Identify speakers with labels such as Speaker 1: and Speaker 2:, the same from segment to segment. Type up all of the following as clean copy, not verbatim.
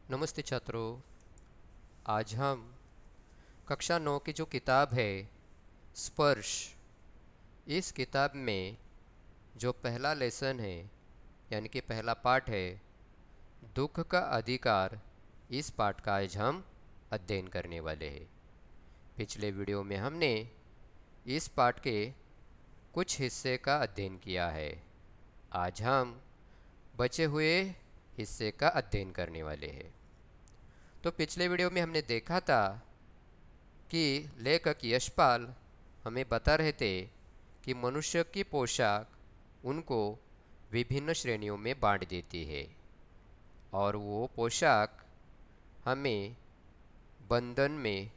Speaker 1: नमस्ते छात्रों। आज हम कक्षा 9 की जो किताब है स्पर्श, इस किताब में जो पहला लेसन है यानी कि पहला पाठ है दुख का अधिकार, इस पाठ का आज हम अध्ययन करने वाले हैं। पिछले वीडियो में हमने इस पाठ के कुछ हिस्से का अध्ययन किया है। आज हम बचे हुए हिस्से का अध्ययन करने वाले हैं। तो पिछले वीडियो में हमने देखा था कि लेखक यशपाल हमें बता रहे थे कि मनुष्य की पोशाक उनको विभिन्न श्रेणियों में बांट देती है और वो पोशाक हमें बंधन में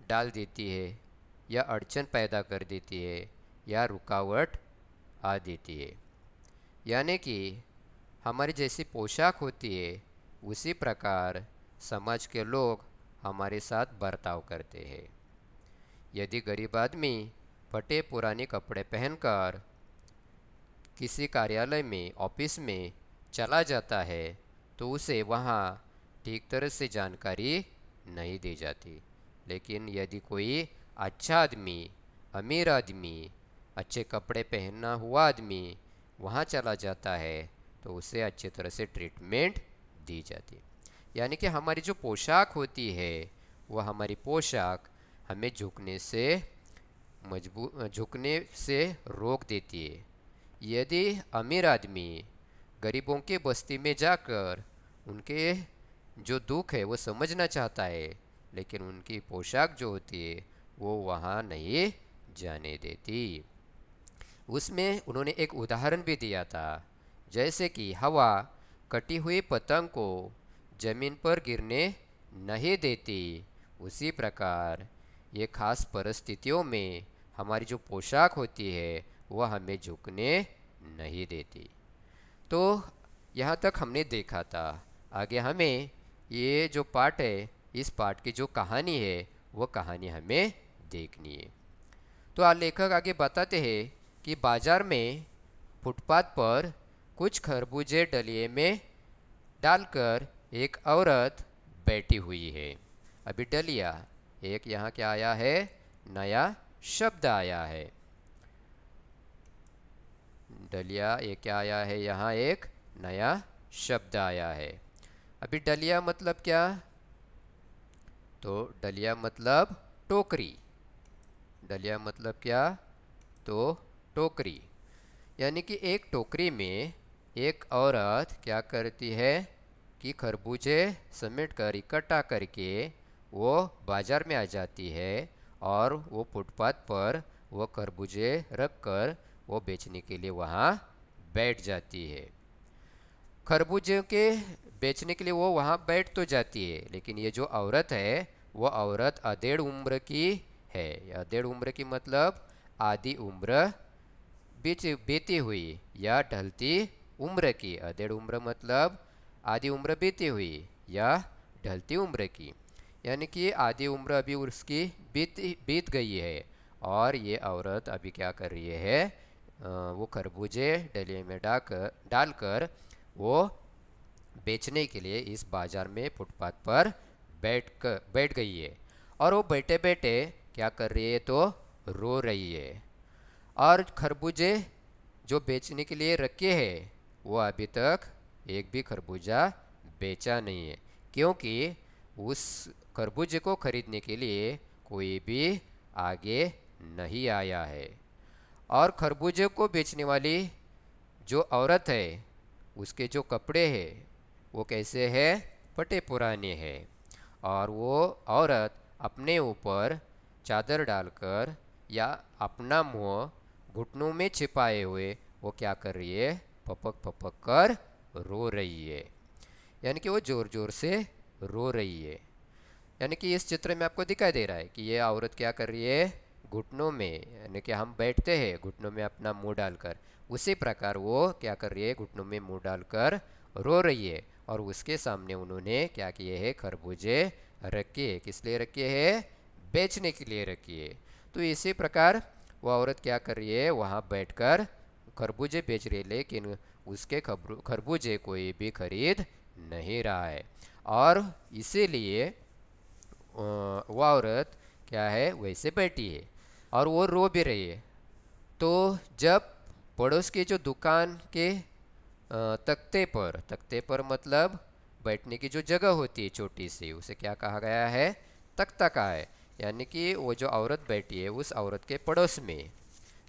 Speaker 1: डाल देती है या अड़चन पैदा कर देती है या रुकावट आ देती है। यानी कि हमारी जैसी पोशाक होती है उसी प्रकार समाज के लोग हमारे साथ बर्ताव करते हैं। यदि गरीब आदमी फटे पुराने कपड़े पहनकर किसी कार्यालय में ऑफिस में चला जाता है तो उसे वहाँ ठीक तरह से जानकारी नहीं दी जाती। लेकिन यदि कोई अच्छा आदमी, अमीर आदमी, अच्छे कपड़े पहना हुआ आदमी वहाँ चला जाता है तो उसे अच्छी तरह से ट्रीटमेंट दी जाती। यानी कि हमारी जो पोशाक होती है वह हमारी पोशाक हमें झुकने से रोक देती है। यदि अमीर आदमी गरीबों के बस्ती में जाकर उनके जो दुख है वो समझना चाहता है, लेकिन उनकी पोशाक जो होती है वो वहाँ नहीं जाने देती। उसमें उन्होंने एक उदाहरण भी दिया था, जैसे कि हवा कटी हुई पतंग को जमीन पर गिरने नहीं देती, उसी प्रकार ये खास परिस्थितियों में हमारी जो पोशाक होती है वह हमें झुकने नहीं देती। तो यहाँ तक हमने देखा था। आगे हमें ये जो पाठ है, इस पाठ की जो कहानी है वो कहानी हमें देखनी है। तो लेखक आगे बताते हैं कि बाजार में फुटपाथ पर कुछ खरबूजे डलिए में डालकर एक औरत बैठी हुई है। अभी डलिया एक यहाँ क्या आया है, नया शब्द आया है। डलिया ये क्या आया है, यहाँ एक नया शब्द आया है। अभी डलिया मतलब क्या? तो डलिया मतलब टोकरी। डलिया मतलब क्या? तो टोकरी। यानी कि एक टोकरी में एक औरत क्या करती है कि खरबूजे समेट कर इकट्ठा करके वो बाज़ार में आ जाती है और वो फुटपाथ पर वो खरबूजे रख कर वो बेचने के लिए वहाँ बैठ जाती है। खरबूजे के बेचने के लिए वो वहाँ बैठ तो जाती है, लेकिन ये जो औरत है वो औरत अधेड़ उम्र की है। अधेड़ उम्र की मतलब आधी उम्र बीती हुई या ढलती उम्र की। अधेड़ उम्र मतलब आधी उम्र बीती हुई या ढलती उम्र की। यानी कि आधी उम्र अभी उसकी बीत गई है और ये औरत अभी क्या कर रही है, वो खरबूजे डलिए में डालकर वो बेचने के लिए इस बाज़ार में फुटपाथ पर बैठ गई है। और वो बैठे बैठे क्या कर रही है, तो रो रही है। और खरबूजे जो बेचने के लिए रखे हैं वो अभी तक एक भी खरबूजा बेचा नहीं है, क्योंकि उस खरबूजे को खरीदने के लिए कोई भी आगे नहीं आया है। और खरबूजे को बेचने वाली जो औरत है उसके जो कपड़े हैं वो कैसे हैं, फटे पुराने हैं। और वो औरत अपने ऊपर चादर डालकर या अपना मुंह घुटनों में छिपाए हुए वो क्या कर रही है, पपक पपक कर रो रही है। यानी कि वो ज़ोर ज़ोर से रो रही है। यानी कि इस चित्र में आपको दिखाई दे रहा है कि ये औरत क्या कर रही है, घुटनों में, यानी कि हम बैठते हैं घुटनों में अपना मुंह डालकर, उसी प्रकार वो क्या कर रही है, घुटनों में मुंह डालकर रो रही है। और उसके सामने उन्होंने क्या किए हैं, खरबूजे रखे हैं। किस लिए रखे हैं, बेचने के लिए रखी है। तो इसी प्रकार वो औरत क्या कर रही है, वहाँ बैठकर खरबूजे बेच रही है, लेकिन उसके खरबूजे कोई भी खरीद नहीं रहा है। और इसीलिए वो औरत क्या है, वैसे बैठी है और वो रो भी रही है। तो जब पड़ोस के जो दुकान के तख्ते पर मतलब बैठने की जो जगह होती है छोटी सी, उसे क्या कहा गया है, तख्ता कहा है। यानी कि वो जो औरत बैठी है उस औरत के पड़ोस में,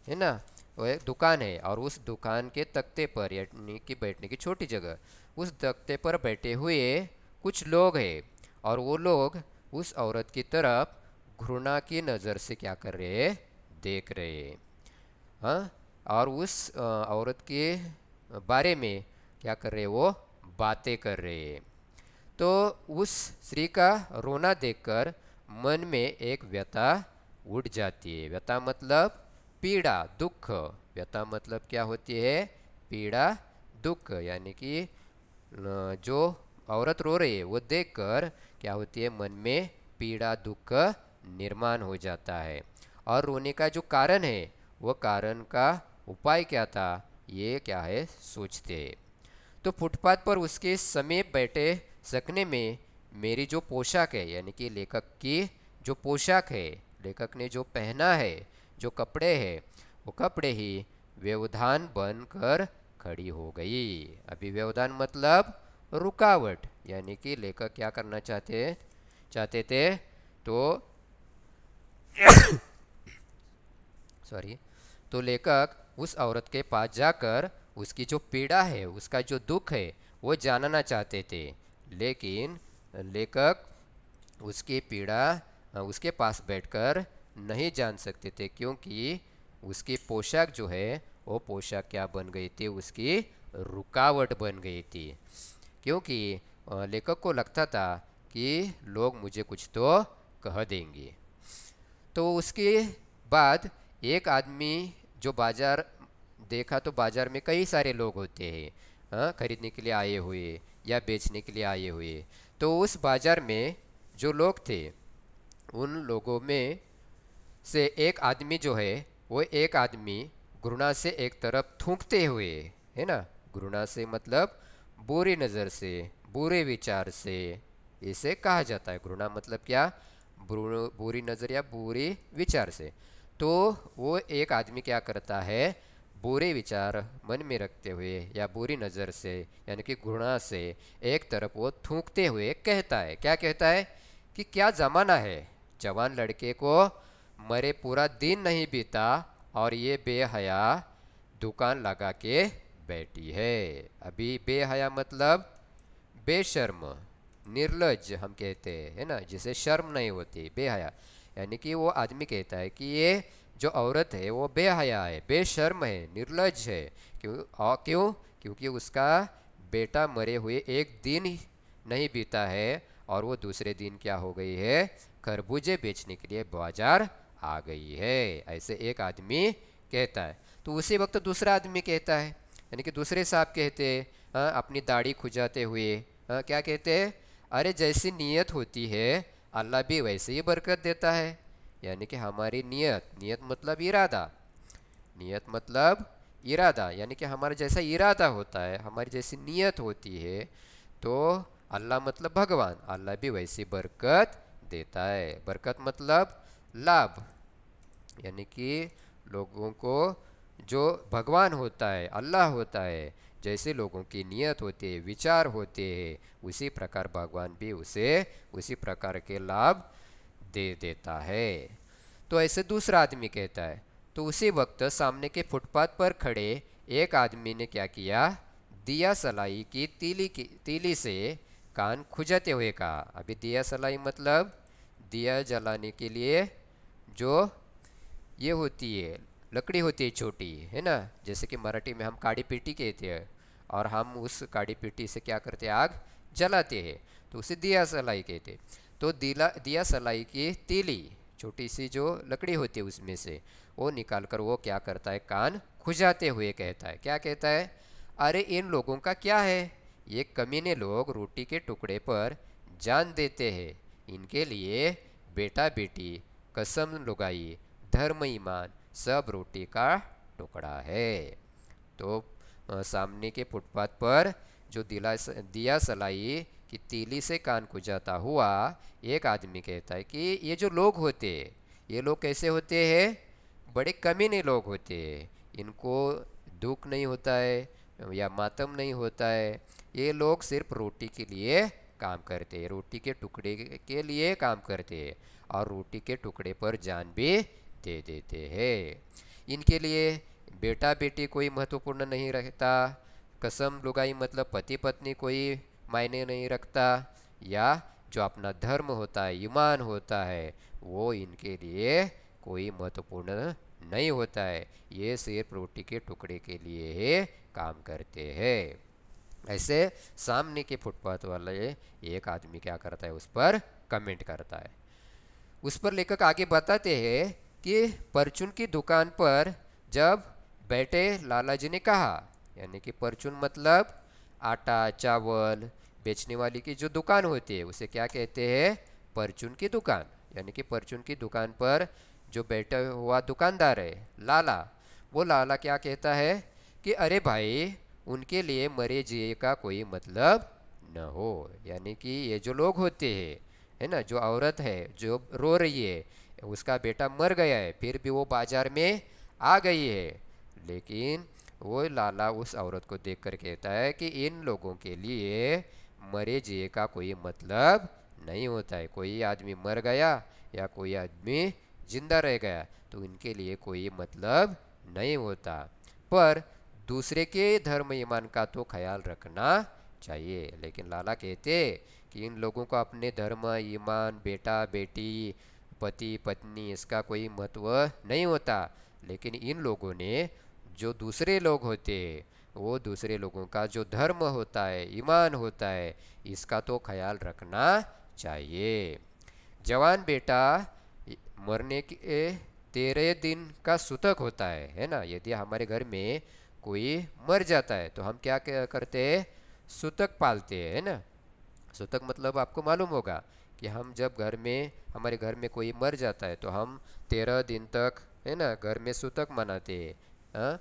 Speaker 1: है ना, वो एक दुकान है और उस दुकान के तख्ते पर यानी कि बैठने की छोटी जगह, उस तख्ते पर बैठे हुए कुछ लोग हैं और वो लोग उस औरत की तरफ घृणा की नज़र से क्या कर रहे हैं, देख रहे हैं। हाँ, और उस औरत के बारे में क्या कर रहे हैं, वो बातें कर रहे हैं। तो उस स्त्री का रोना देखकर मन में एक व्यथा उठ जाती है। व्यथा मतलब पीड़ा, दुख। व्यथा मतलब क्या होती है, पीड़ा, दुख। यानी कि जो औरत रो रही है वो देखकर क्या होती है, मन में पीड़ा दुख निर्माण हो जाता है। और रोने का जो कारण है, वो कारण का उपाय क्या था, ये क्या है, सोचते हैं। तो फुटपाथ पर उसके समीप बैठे सकने में मेरी जो पोशाक है, यानी कि लेखक की जो पोशाक है, लेखक ने जो पहना है, जो कपड़े हैं, वो कपड़े ही व्यवधान बनकर खड़ी हो गई। अभी व्यवधान मतलब रुकावट, यानी कि लेखक क्या करना चाहते थे, तो सॉरी, तो लेखक उस औरत के पास जाकर उसकी जो पीड़ा है, उसका जो दुख है, वो जानना चाहते थे। लेकिन लेखक उसकी पीड़ा उसके पास बैठकर नहीं जान सकते थे, क्योंकि उसकी पोशाक जो है, वो पोशाक क्या बन गई थी, उसकी रुकावट बन गई थी। क्योंकि लेखक को लगता था कि लोग मुझे कुछ तो कह देंगे। तो उसके बाद एक आदमी जो बाजार देखा, तो बाजार में कई सारे लोग होते हैं, हाँ, खरीदने के लिए आए हुए या बेचने के लिए आए हुए। तो उस बाजार में जो लोग थे, उन लोगों में से एक आदमी जो है, वो एक आदमी घृणा से एक तरफ थूकते हुए, है ना, घृणा से मतलब बुरी नज़र से, बुरे विचार से, इसे कहा जाता है। घृणा मतलब क्या, बुरी नज़र या बुरी विचार से। तो वो एक आदमी क्या करता है, बुरे विचार मन में रखते हुए या बुरी नज़र से यानी कि घृणा से एक तरफ वो थूकते हुए कहता है, क्या कहता है, कि क्या ज़माना है, जवान लड़के को मरे पूरा दिन नहीं बीता और ये बेहया दुकान लगा के बैठी है। अभी बेहया मतलब बेशर्म, निर्लज हम कहते हैं, है ना, जिसे शर्म नहीं होती, बेहया। यानी कि वो आदमी कहता है कि ये जो औरत है वो बेहया है, बेशर्म है, निर्लज है। क्यों, क्योंकि उसका बेटा मरे हुए एक दिन ही नहीं बीता है और वो दूसरे दिन क्या हो गई है, खरबूजे बेचने के लिए बाजार आ गई है। ऐसे एक आदमी कहता है। तो उसी वक्त दूसरा आदमी कहता है, यानी कि दूसरे साहब कहते हैं, अपनी दाढ़ी खुजाते हुए, क्या कहते हैं, अरे जैसी नीयत होती है अल्लाह भी वैसे ही बरकत देता है। यानी कि हमारी नियत, नियत मतलब इरादा, नियत मतलब इरादा, यानी कि हमारा जैसा इरादा होता है, हमारी जैसी नियत होती है, तो अल्लाह मतलब भगवान, अल्लाह भी वैसी बरकत देता है। बरकत मतलब लाभ, यानी कि लोगों को जो भगवान होता है, अल्लाह होता है, जैसे लोगों की नियत होती है, विचार होते हैं, उसी प्रकार भगवान भी उसे उसी प्रकार के लाभ दे देता है। तो ऐसे दूसरा आदमी कहता है। तो उसी वक्त सामने के फुटपाथ पर खड़े एक आदमी ने क्या किया, दिया सलाई की तीली से कान खुजाते हुए कहा। अभी दिया सलाई मतलब दिया जलाने के लिए जो ये होती है, लकड़ी होती है छोटी, है ना, जैसे कि मराठी में हम काड़ी पीटी कहते हैं, और हम उस काड़ी पीटी से क्या करते हैं, आग जलाते हैं, तो उसे दिया सलाई कहते हैं। तो दिया सलाई की तीली, छोटी सी जो लकड़ी होती है उसमें से वो निकाल कर वो क्या करता है, कान खुजाते हुए कहता है, क्या कहता है, अरे इन लोगों का क्या है, ये कमीने लोग रोटी के टुकड़े पर जान देते हैं, इनके लिए बेटा बेटी कसम लुगाई धर्म ईमान सब रोटी का टुकड़ा है। तो सामने के फुटपाथ पर जो दिया सलाई कि तीली से कान को जाता हुआ, एक आदमी कहता है कि ये जो लोग होते हैं, ये लोग कैसे होते हैं? बड़े कमीने लोग होते हैं, इनको दुख नहीं होता है या मातम नहीं होता है। ये लोग सिर्फ रोटी के लिए काम करते हैं, रोटी के टुकड़े के लिए काम करते हैं और रोटी के टुकड़े पर जान भी दे देते हैं। इनके लिए बेटा बेटी कोई महत्वपूर्ण नहीं रखता, कसम लुगाई मतलब पति पत्नी कोई मायने नहीं रखता, या जो अपना धर्म होता है, ईमान होता है, वो इनके लिए कोई महत्वपूर्ण नहीं होता है। ये सिर्फ रोटी के टुकड़े के लिए ही काम करते हैं। ऐसे सामने के फुटपाथ वाले एक आदमी क्या करता है, उस पर कमेंट करता है। उस पर लेखक आगे बताते हैं कि परचून की दुकान पर जब बैठे लाला जी ने कहा, यानी कि परचून मतलब आटा चावल बेचने वाली की जो दुकान होती है उसे क्या कहते हैं? परचून की दुकान। यानी कि परचून की दुकान पर जो बैठा हुआ दुकानदार है लाला, वो लाला क्या कहता है कि अरे भाई, उनके लिए मरे जिए का कोई मतलब न हो। यानी कि ये जो लोग होते हैं, है ना, जो औरत है जो रो रही है, उसका बेटा मर गया है, फिर भी वो बाजार में आ गई है, लेकिन वो लाला उस औरत को देखकर कहता है कि इन लोगों के लिए मरे जिए का कोई मतलब नहीं होता है। कोई आदमी मर गया या कोई आदमी जिंदा रह गया तो इनके लिए कोई मतलब नहीं होता, पर दूसरे के धर्म ईमान का तो ख्याल रखना चाहिए। लेकिन लाला कहते कि इन लोगों को अपने धर्म ईमान, बेटा बेटी, पति पत्नी, इसका कोई महत्व नहीं होता, लेकिन इन लोगों ने जो दूसरे लोग होते हैं, वो दूसरे लोगों का जो धर्म होता है, ईमान होता है, इसका तो ख्याल रखना चाहिए। जवान बेटा मरने के 13 दिन का सूतक होता है ना। यदि हमारे घर में कोई मर जाता है तो हम क्या करते हैं? सूतक पालते हैं, है ना। सूतक मतलब आपको मालूम होगा कि हम जब हमारे घर में कोई मर जाता है तो हम 13 दिन तक, है ना, घर में सूतक मनाते हैं। हाँ,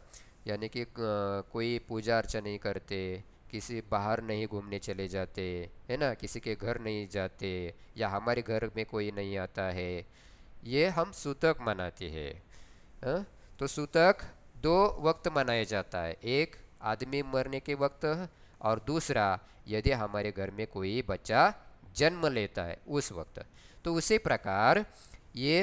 Speaker 1: यानी कि कोई पूजा अर्चना नहीं करते, किसी बाहर नहीं घूमने चले जाते, है ना, किसी के घर नहीं जाते, या हमारे घर में कोई नहीं आता है, ये हम सूतक मनाते हैं। हाँ? तो सूतक 2 वक्त मनाया जाता है, एक आदमी मरने के वक्त और दूसरा यदि हमारे घर में कोई बच्चा जन्म लेता है उस वक्त। तो उसी प्रकार ये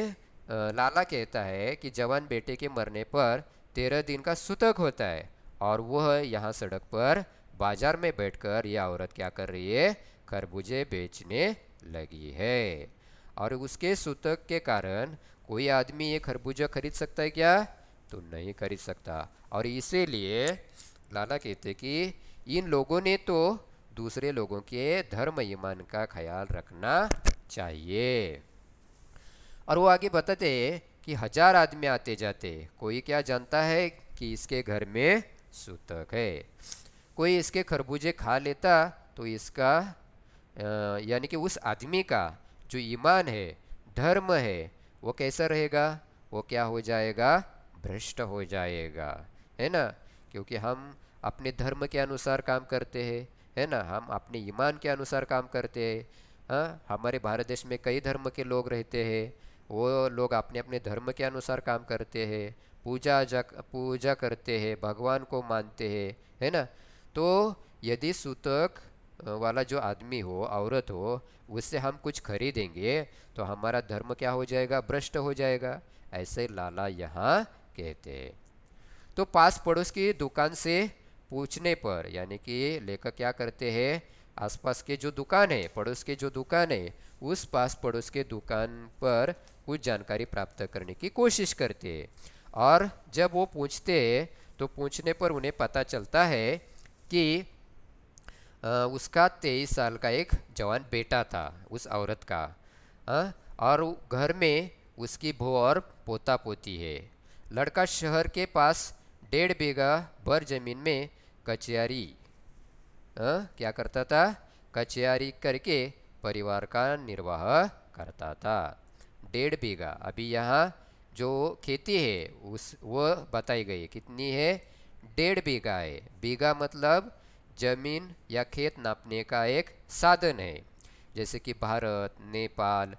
Speaker 1: लाला कहता है कि जवान बेटे के मरने पर 13 दिन का सूतक होता है, और वह यहाँ सड़क पर बाजार में बैठकर यह औरत क्या कर रही है? खरबूजे बेचने लगी है। और उसके सूतक के कारण कोई आदमी ये खरबूजा खरीद सकता है क्या? तो नहीं खरीद सकता। और इसीलिए लाला कहते कि इन लोगों ने तो दूसरे लोगों के धर्म ईमान का ख्याल रखना चाहिए। और वो आगे बताते कि 1000 आदमी आते जाते, कोई क्या जानता है कि इसके घर में सूतक है। कोई इसके खरबूजे खा लेता तो इसका यानी कि उस आदमी का जो ईमान है, धर्म है, वो कैसा रहेगा? वो क्या हो जाएगा? भ्रष्ट हो जाएगा, है ना। क्योंकि हम अपने धर्म के अनुसार काम करते हैं, है ना, हम अपने ईमान के अनुसार काम करते हैं। हाँ, हमारे भारत देश में कई धर्म के लोग रहते हैं, वो लोग अपने अपने धर्म के अनुसार काम करते हैं, पूजा करते हैं, भगवान को मानते हैं, है ना। तो यदि सूतक वाला जो आदमी हो, औरत हो, उससे हम कुछ खरीदेंगे तो हमारा धर्म क्या हो जाएगा? भ्रष्ट हो जाएगा। ऐसे लाला यहाँ कहते हैं। तो पास पड़ोस की दुकान से पूछने पर, यानी कि लेखक क्या करते हैं? आसपास के जो दुकान है, पड़ोस के जो दुकान है, उस पास पड़ोस के दुकान पर कुछ जानकारी प्राप्त करने की कोशिश करते हैं। और जब वो पूछते हैं तो पूछने पर उन्हें पता चलता है कि उसका 23 साल का एक जवान बेटा था उस औरत का। और घर में उसकी बहू और पोता पोती है। लड़का शहर के पास 1.5 बीघा भर जमीन में कचहरी क्या करता था? कचहरी करके परिवार का निर्वाह करता था। 1.5 बीघा, अभी यहाँ जो खेती है वो बताई गई कितनी है? 1.5 बीघा है। बीघा मतलब जमीन या खेत नापने का एक साधन है। जैसे कि भारत, नेपाल,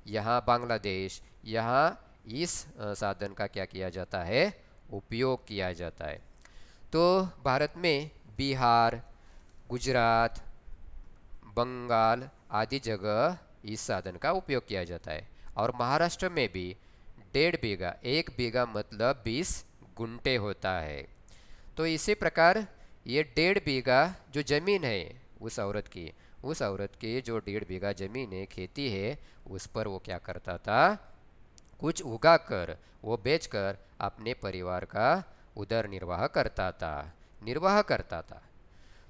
Speaker 1: यहाँ बांग्लादेश, यहाँ इस साधन का क्या किया जाता है, उपयोग किया जाता है। तो भारत में बिहार, गुजरात, बंगाल आदि जगह इस साधन का उपयोग किया जाता है। और महाराष्ट्र में भी 1.5 बीघा, 1 बीघा मतलब 20 गुंठे होता है। तो इसी प्रकार ये 1.5 बीघा जो ज़मीन है उस औरत की जो 1.5 बीघा ज़मीन है, खेती है, उस पर वो क्या करता था, कुछ उगा कर वो बेचकर अपने परिवार का उदर निर्वाह करता था।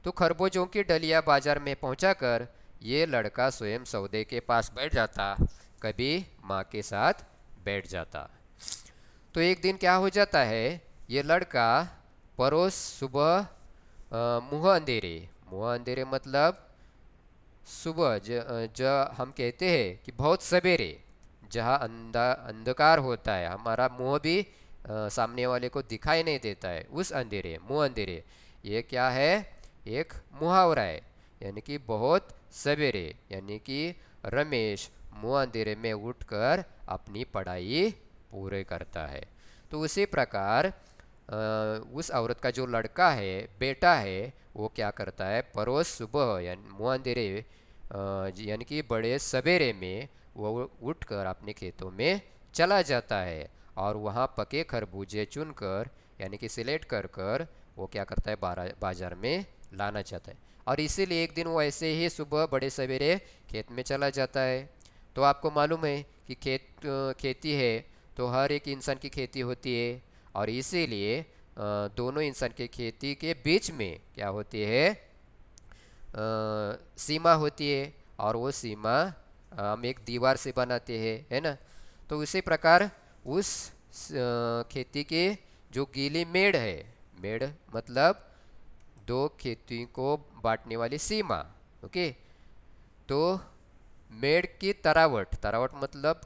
Speaker 1: तो खरबूजों की डलिया बाजार में पहुंचाकर ये लड़का स्वयं सौदे के पास बैठ जाता, कभी माँ के साथ बैठ जाता। तो एक दिन क्या हो जाता है, ये लड़का परोस सुबह मुँह अंधेरे मतलब सुबह हम कहते हैं कि बहुत सवेरे, जहाँ अंधकार होता है, हमारा मुंह भी सामने वाले को दिखाई नहीं देता है, उस अंधेरे, मुंह अंधेरे, ये क्या है, एक मुहावरा है। यानी कि बहुत सवेरे, यानी कि रमेश मुंह अंधेरे में उठकर अपनी पढ़ाई पूरे करता है। तो उसी प्रकार उस औरत का जो लड़का है, बेटा है, वो क्या करता है, परोस सुबह यानी मुँह अंधेरे यानी कि बड़े सवेरे में वो उठकर अपने खेतों में चला जाता है और वहाँ पके खरबूजे चुनकर यानी कि सिलेक्ट कर कर वो क्या करता है, बाजार में लाना चाहता है। और इसीलिए एक दिन वो ऐसे ही सुबह बड़े सवेरे खेत में चला जाता है। तो आपको मालूम है कि खेती है तो हर एक इंसान की खेती होती है, और इसीलिए दोनों इंसान के खेती के बीच में क्या होती है, सीमा होती है, और वो सीमा हम एक दीवार से बनाते हैं, है ना। तो उसी प्रकार उस खेती के जो गीली मेड़ है, मेड़ मतलब दो खेती को बांटने वाली सीमा, ओके। तो मेड़ की तरावट, तरावट मतलब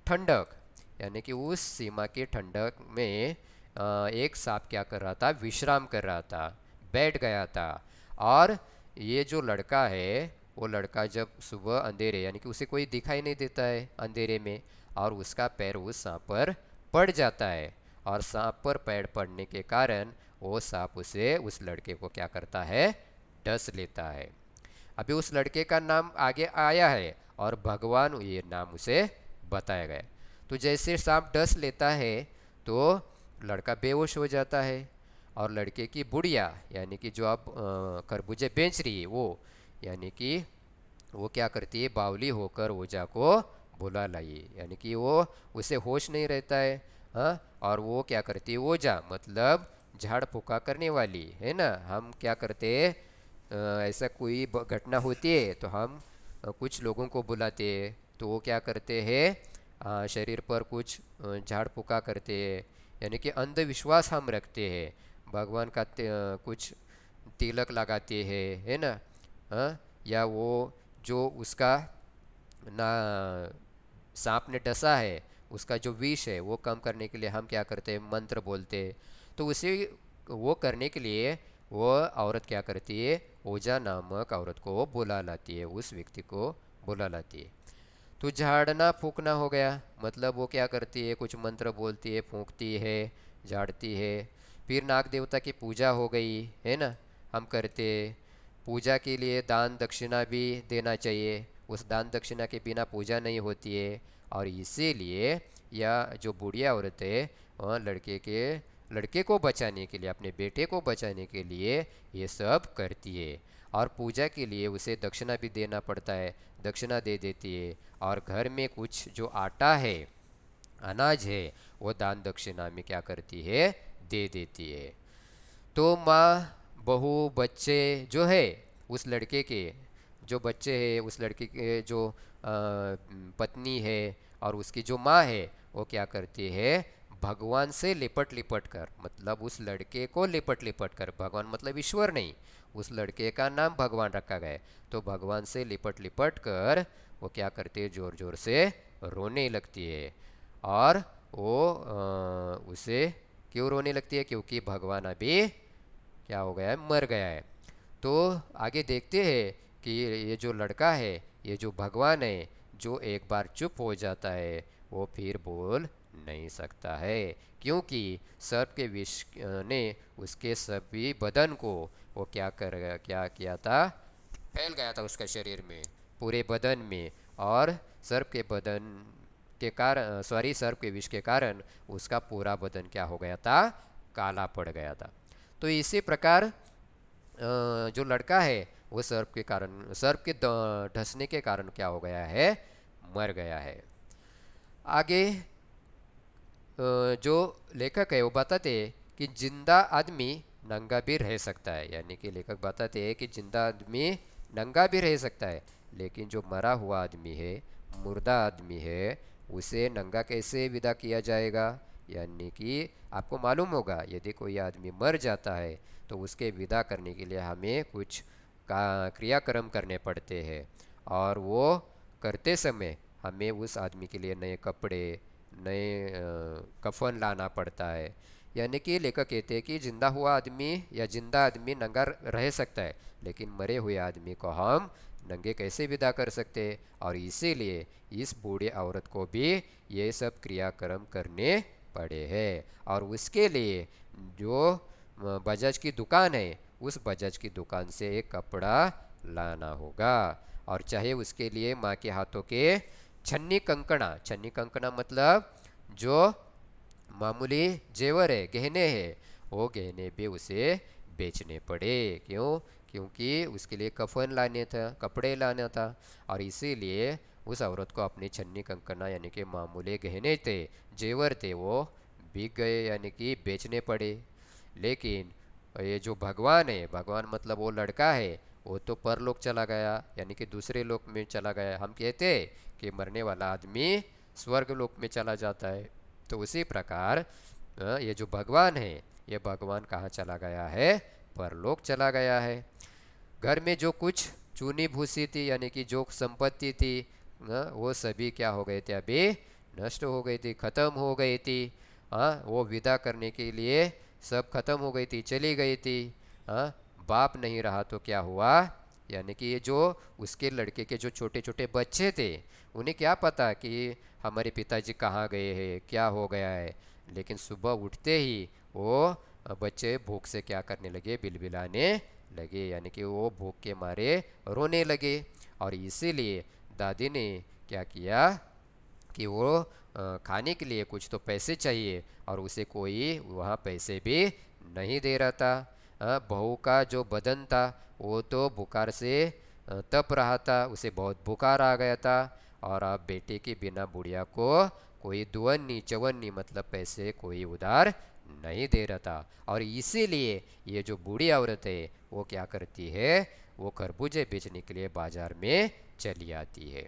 Speaker 1: ठंडक, यानी कि उस सीमा की ठंडक में एक सांप क्या कर रहा था, विश्राम कर रहा था, बैठ गया था। और ये जो लड़का है, वो लड़का जब सुबह अंधेरे यानी कि उसे कोई दिखाई नहीं देता है अंधेरे में, और उसका पैर उस सांप पर पड़ जाता है, और सांप पर पैर पड़ने के कारण वो सांप उस लड़के को क्या करता है, डस लेता है। अभी उस लड़के का नाम आगे आया है और भगवान ये नाम उसे बताया गया। तो जैसे सांप डस लेता है तो लड़का बेहोश हो जाता है, और लड़के की बुढ़िया यानी कि जो आप खरबूजे बेच रही है वो, यानी कि वो क्या करती है, बावली होकर ओझा को बुला लाई, यानी कि वो उसे होश नहीं रहता है। हाँ, और वो क्या करती है, ओझा मतलब झाड़ फूका करने वाली, है ना। हम क्या करते हैं, ऐसा कोई घटना होती है तो हम कुछ लोगों को बुलाते हैं, तो वो क्या करते हैं, शरीर पर कुछ झाड़ फूका करते हैं, यानी कि अंधविश्वास हम रखते हैं, भगवान का कुछ तिलक लगाते हैं, है ना। हाँ, या वो जो उसका ना सांप ने डसा है, उसका जो विष है वो कम करने के लिए हम क्या करते हैं, मंत्र बोलते हैं। तो उसे वो करने के लिए वो औरत क्या करती है, ओझा नामक औरत को बुला लाती है, उस व्यक्ति को बुला लाती है। तो झाड़ना फूकना हो गया, मतलब वो क्या करती है, कुछ मंत्र बोलती है, फूंकती है, झाड़ती है। फिर नाग देवता की पूजा हो गई, है ना, हम करते। पूजा के लिए दान दक्षिणा भी देना चाहिए, उस दान दक्षिणा के बिना पूजा नहीं होती है। और इसीलिए यह जो बुढ़िया औरत है वह लड़के को बचाने के लिए, अपने बेटे को बचाने के लिए ये सब करती है। और पूजा के लिए उसे दक्षिणा भी देना पड़ता है, दक्षिणा दे देती है। और घर में कुछ जो आटा है, अनाज है, वो दान दक्षिणा में क्या करती है, दे देती है। तो माँ, बहू, बच्चे जो है उस लड़के के, जो बच्चे हैं उस लड़के के, जो पत्नी है और उसकी जो माँ है, वो क्या करती है, भगवान से लिपट लिपट कर, मतलब उस लड़के को लिपट लिपट कर, भगवान मतलब ईश्वर नहीं, उस लड़के का नाम भगवान रखा गया है, तो भगवान से लिपट लिपट कर वो क्या करती है, जोर जोर से रोने लगती है। और वो उसे क्यों रोने लगती है, क्योंकि भगवान अभी क्या हो गया है, मर गया है। तो आगे देखते हैं कि ये जो लड़का है, ये जो भगवान है, जो एक बार चुप हो जाता है वो फिर बोल नहीं सकता है, क्योंकि सर्प के विष ने उसके सभी बदन को वो क्या किया था, फैल गया था उसका शरीर में, पूरे बदन में। और सर्प के बदन के कारण, सॉरी, सर्प के विष के कारण उसका पूरा बदन क्या हो गया था, काला पड़ गया था। तो इसी प्रकार जो लड़का है वो सर्प के कारण, सर्प के ढसने के कारण क्या हो गया है, मर गया है। आगे जो लेखक है वो बताते हैं कि जिंदा आदमी नंगा भी रह सकता है, यानी कि लेखक बताते हैं कि जिंदा आदमी नंगा भी रह सकता है, लेकिन जो मरा हुआ आदमी है, मुर्दा आदमी है, उसे नंगा कैसे विदा किया जाएगा। यानी कि आपको मालूम होगा यदि कोई आदमी मर जाता है तो उसके विदा करने के लिए हमें कुछ क्रियाक्रम करने पड़ते हैं, और वो करते समय हमें उस आदमी के लिए नए कपड़े, नए कफन लाना पड़ता है। यानी कि लेखक कहते हैं कि जिंदा हुआ आदमी या जिंदा आदमी नंगा रह सकता है, लेकिन मरे हुए आदमी को हम नंगे कैसे विदा कर सकते हैं, और इसीलिए इस बूढ़ी औरत को भी ये सब क्रियाक्रम करने पड़े हैं। और उसके लिए जो बजाज की दुकान है, उस बजाज की दुकान से एक कपड़ा लाना होगा, और चाहे उसके लिए माँ के हाथों के छन्नी कंकड़ा, छन्नी कंकड़ा मतलब जो मामूली जेवर है, गहने हैं, वो गहने भी उसे बेचने पड़े। क्यों? क्योंकि उसके लिए कफन लाने था, कपड़े लाना था, और इसीलिए उस औरत को अपने छन्नी कंकना यानी कि मामूली गहने थे, जेवर थे, वो बिक गए, यानी कि बेचने पड़े। लेकिन ये जो भगवान है, भगवान मतलब वो लड़का है, वो तो परलोक चला गया, यानी कि दूसरे लोक में चला गया। हम कहते हैं कि मरने वाला आदमी स्वर्ग लोक में चला जाता है, तो उसी प्रकार ये जो भगवान है, ये भगवान कहाँ चला गया है, परलोक चला गया है। घर में जो कुछ चूनी भूसी थी, यानी कि जो संपत्ति थी, वो सभी क्या हो गए थे, अभी नष्ट हो गई थी, खत्म हो गई थी। वो विदा करने के लिए सब खत्म हो गई थी, चली गई थी। बाप नहीं रहा तो क्या हुआ, यानी कि ये जो उसके लड़के के जो छोटे छोटे बच्चे थे, उन्हें क्या पता कि हमारे पिताजी कहाँ गए हैं, क्या हो गया है। लेकिन सुबह उठते ही वो बच्चे भूख से क्या करने लगे, बिलबिलाने लगे, यानी कि वो भूख के मारे रोने लगे। और इसीलिए दादी ने क्या किया कि वो खाने के लिए कुछ तो पैसे चाहिए, और उसे कोई वहाँ पैसे भी नहीं दे रहा था। बहू का जो बदन था वो तो बुखार से तप रहा था, उसे बहुत बुखार आ गया था, और अब बेटे के बिना बुढ़िया को कोई दुवन्नी चवन्नी मतलब पैसे कोई उधार नहीं दे रहा था। और इसीलिए ये जो बूढ़ी औरत है वो क्या करती है, वो खरबूजे बेचने के लिए बाजार में चली आती है।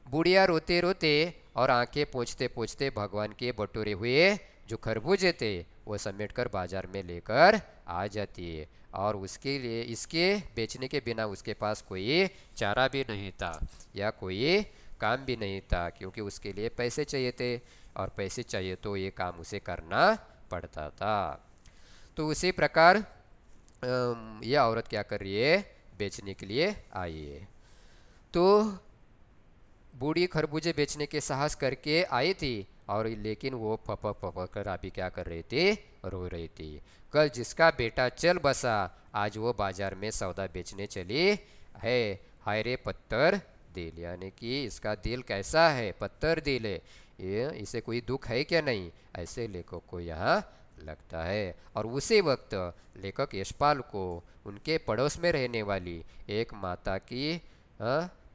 Speaker 1: बुढ़िया रोते रोते और आंखें पोंछते पोंछते भगवान के बटोरे हुए जो खरबूजे थे वो समेटकर बाजार में लेकर आ जाती है, और उसके लिए इसके बेचने के बिना उसके पास कोई चारा भी नहीं था या कोई काम भी नहीं था, क्योंकि उसके लिए पैसे चाहिए थे, और पैसे चाहिए तो ये काम उसे करना पड़ता था। तो उसी प्रकार ये औरत क्या कर रही है, बेचने के लिए आई है। तो बूढ़ी खरबूजे बेचने के साहस करके आई थी, और लेकिन वो पपक पपक कर अभी क्या कर रही थी, रो रही थी। कल जिसका बेटा चल बसा, आज वो बाजार में सौदा बेचने चली है। हाय रे पत्थर दिल, यानी कि इसका दिल कैसा है, पत्थर दिल है, ये इसे कोई दुख है क्या नहीं, ऐसे लेखक को यहाँ लगता है। और उसी वक्त लेखक यशपाल को उनके पड़ोस में रहने वाली एक माता की,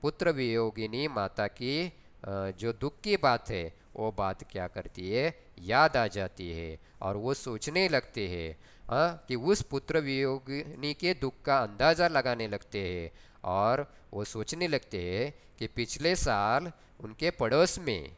Speaker 1: पुत्र वियोगिनी माता की जो दुख की बात है, वो बात क्या करती है, याद आ जाती है, और वो सोचने लगते हैं कि उस पुत्र वियोगिनी के दुख का अंदाज़ा लगाने लगते हैं, और वो सोचने लगते हैं कि पिछले साल उनके पड़ोस में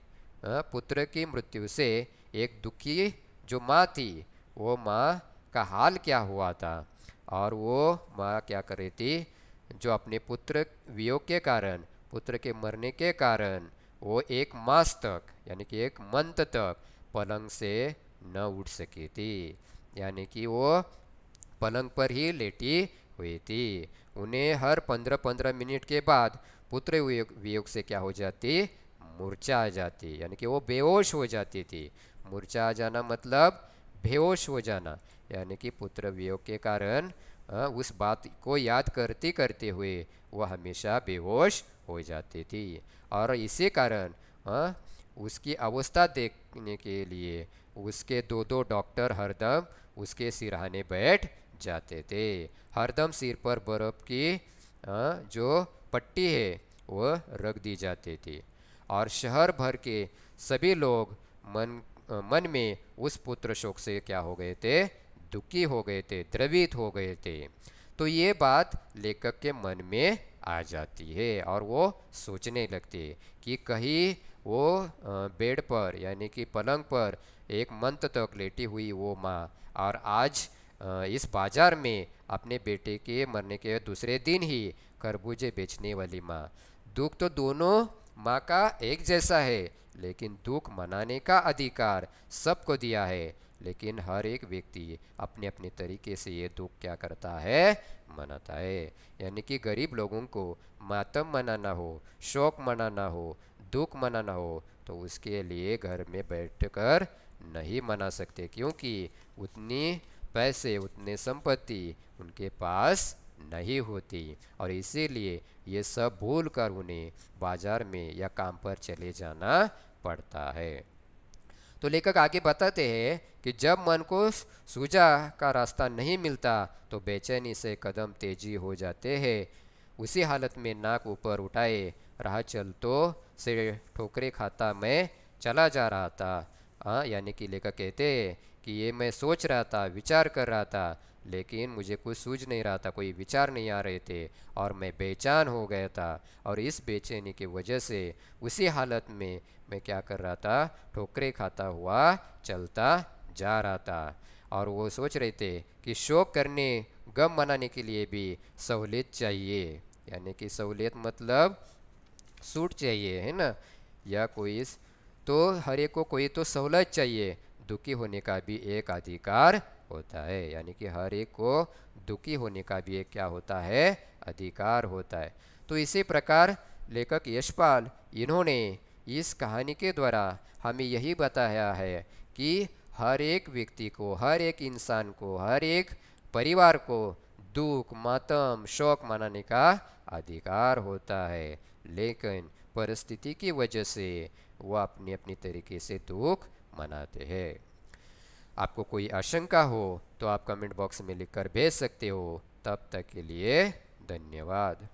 Speaker 1: पुत्र की मृत्यु से एक दुखी जो माँ थी, वो माँ का हाल क्या हुआ था। और वो माँ क्या कर रही थी, जो अपने पुत्र वियोग के कारण, पुत्र के मरने के कारण, वो एक मास तक यानी कि एक मंथ तक पलंग से न उठ सकी थी, यानी कि वो पलंग पर ही लेटी हुई थी। उन्हें हर 15-15 मिनट के बाद पुत्र वियोग से क्या हो जाती, मूर्छा आ जाती, यानी कि वो बेहोश हो जाती थी। मूर्छा आ जाना मतलब बेहोश हो जाना, यानी कि पुत्र वियोग के कारण उस बात को याद करते करते हुए वह हमेशा बेहोश हो जाती थी। और इसी कारण उसकी अवस्था देखने के लिए उसके दो दो डॉक्टर हरदम उसके सिरहाने बैठ जाते थे। हरदम सिर पर बर्फ़ की जो पट्टी है वह रख दी जाती थी। और शहर भर के सभी लोग मन में उस पुत्र शोक से क्या हो गए थे, दुखी हो गए थे, द्रवित हो गए थे। तो ये बात लेखक के मन में आ जाती है और वो सोचने लगते कि कहीं वो बेड पर यानी कि पलंग पर एक मंथ तक लेटी हुई वो माँ और आज इस बाजार में अपने बेटे के मरने के दूसरे दिन ही खरबूजे बेचने वाली माँ, दुख तो दोनों माँ का एक जैसा है, लेकिन दुख मनाने का अधिकार सबको दिया है। लेकिन हर एक व्यक्ति अपने अपने तरीके से ये दुख क्या करता है, मनाता है। यानी कि गरीब लोगों को मातम मनाना हो, शोक मनाना हो, दुख मनाना हो तो उसके लिए घर में बैठकर नहीं मना सकते, क्योंकि उतनी पैसे उतने संपत्ति उनके पास नहीं होती और इसीलिए ये सब भूल कर उन्हें बाजार में या काम पर चले जाना पड़ता है। तो लेखक आगे बताते हैं कि जब मन को सूझा का रास्ता नहीं मिलता तो बेचैनी से कदम तेजी हो जाते हैं। उसी हालत में नाक ऊपर उठाए राह चलतों से ठोकरे खाता मैं चला जा रहा था। यानी कि लेखक कहते हैं कि ये मैं सोच रहा था, विचार कर रहा था, लेकिन मुझे कुछ सूझ नहीं रहा था, कोई विचार नहीं आ रहे थे और मैं बेचैन हो गया था। और इस बेचैनी की वजह से उसी हालत में मैं क्या कर रहा था, ठोकरे खाता हुआ चलता जा रहा था। और वो सोच रहे थे कि शोक करने, गम मनाने के लिए भी सहूलियत चाहिए, यानी कि सहूलियत मतलब सूट चाहिए, है ना, या कोई तो हर एक को कोई तो सहूलत चाहिए। दुखी होने का भी एक अधिकार होता है, यानी कि हर एक को दुखी होने का भी एक क्या होता है, अधिकार होता है। तो इसी प्रकार लेखक यशपाल इन्होंने इस कहानी के द्वारा हमें यही बताया है कि हर एक व्यक्ति को, हर एक इंसान को, हर एक परिवार को दुख, मातम, शोक मनाने का अधिकार होता है, लेकिन परिस्थिति की वजह से वह अपनी अपनी तरीके से दुख मनाते हैं। आपको कोई आशंका हो तो आप कमेंट बॉक्स में लिखकर भेज सकते हो। तब तक के लिए धन्यवाद।